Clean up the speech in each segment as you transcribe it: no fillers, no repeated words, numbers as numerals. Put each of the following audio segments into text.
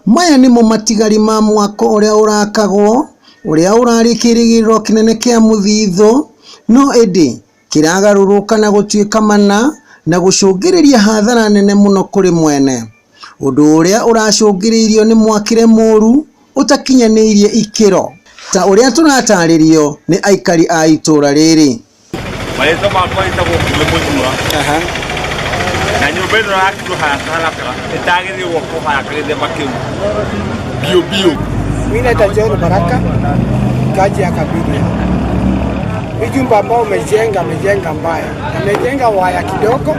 Maya nimo matigari ma mwako uria urakagwo uria urari kirigiriro kinene kia muthitho no edi kiragaruruka na gutuika mana na gucungiriria hathara nene muno kuri mwene undu uria uracungiririo ni mwakire muru utakinyaniirie ikiro ta uria turataririo ni aikari a itura riri. Maitho makwa itagwo kumemujua na nyumba ino yakiru haraka itagirirwo kuharaka makiu bio. Mimi naitwa John Baraka, kaji ya Kabiria. Jumba ambao umejenga mbaya, amejenga waya kidogo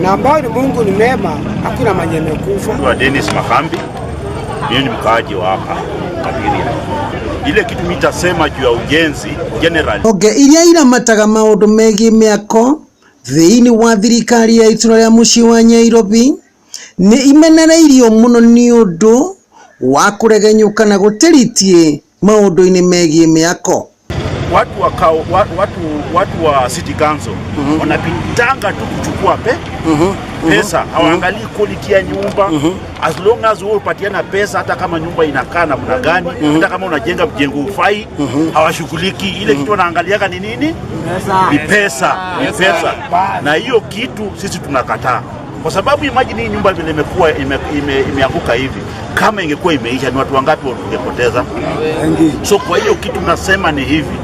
na ambao ni Mungu ni mema, hakuna mwenye amekufa. Kwa Dennis Makambi, mimi ni mkaaji wa hapa Kabiria. Ile kitu nitasema juu ya ujenzi general. Iria iramataga maundu megie miako thiini wa thirikari ya itura ria mucii wa Nairobi ni imenereirio muno ni undu wa kuregenyuka na gutiritie maundu-ini megie miako. Watu wa City Council wanapitanga tu kuchukua pesa, hawaangalii quality ya nyumba. As long as wewe upatiana pesa, hata kama nyumba inakaa namna gani, hata kama unajenga mjengo ufai, hawashughuliki. Ile kitu wanaangaliaga ni nini? Ni pesa. Na hiyo kitu sisi tunakataa. Kwa sababu imagine hii nyumba vile imekuwa imeanguka hivi, kama ingekuwa imeisha ni watu wangapi wangepoteza? So kwa hiyo kitu nasema ni hivi,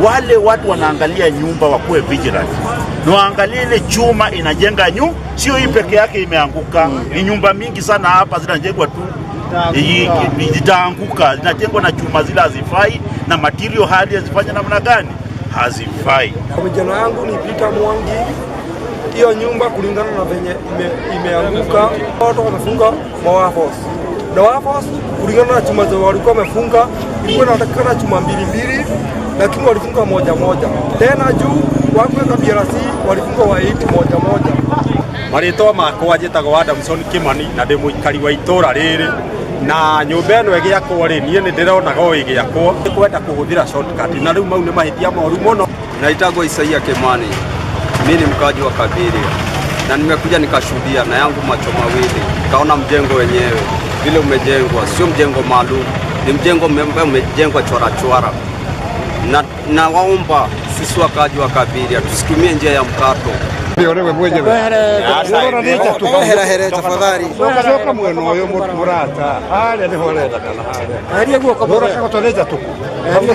wale watu wanaangalia nyumba wakuwe vigilant. Na waangalie ile chuma inajenga sio hii peke yake imeanguka. Ni nyumba mingi sana hapa zinajengwa tu zitaanguka, zinajengwa na chuma zile hazifai na material hali hazifanya namna gani? Hazifai. Kwa jina yangu ni Peter Mwangi. Hiyo nyumba kulingana na venye imeanguka, watu wamefunga mawafos. Na wafos kulingana na chuma zao walikuwa wamefunga, ilikuwa inatakikana chuma mbili, lakini walifunga moja. Tena juu watu wa BRC walifunga wa 8 moja. Maritoa makwa njitagwo Adamson Kimani na ndi muikari wa itura riri na nyumba ino igiakwo ri nie ni ndironaga o igiakwo kwenda kuhuthira shortcut na riu mau ni mahitia moru muno. Naitagwo Isaia Kimani. Mimi ni mkaji wa Kabiria na nimekuja nikashuhudia na yangu macho mawili, kaona mjengo wenyewe vile umejengwa, sio mjengo maalum, ni mjengo umejengwa chora. Na waomba sisi wakaji wa Kabiria tusitumie njia ya mkato. Hera tafadhali. Soka mweno yo murata. Hali ni horeda kana hali. Hali guoko bora kutoneza tuku. Hali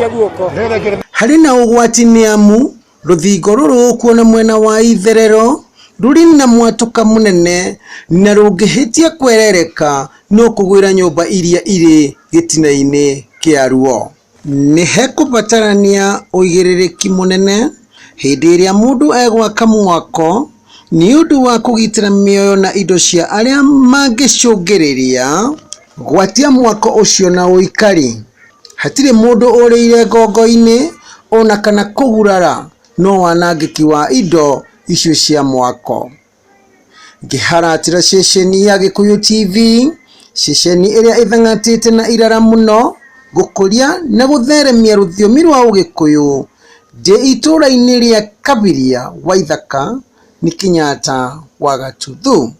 guoko. Hari na ugwati ni amu ruthingo ruru kuona mwena wa itherero ruri na mwatuka munene na rungihitia kwerereka no kugwira nyumba iria iri gitina-ini kia ruo. Ni hekubatarania uigiriki munene hindi iria mundu egwaka mwako ni undu wa kugitira mioyo na indo cia aria mangicungiriria gwatia mwako ucio na uikari. Hatire mundu uriire ngongo-ini ona kana kugurara no wanangiki wa indo icio cia mwako. Ngiharatira ceceni ya Gikuyu TV, ceceni iria ithangatite na irara muno gukuria na gutheremia ruthiomi rwa Ugikuyu ndi itura-ini ria Kabiria Waithaka ni Kenyatta wa Gatuthu.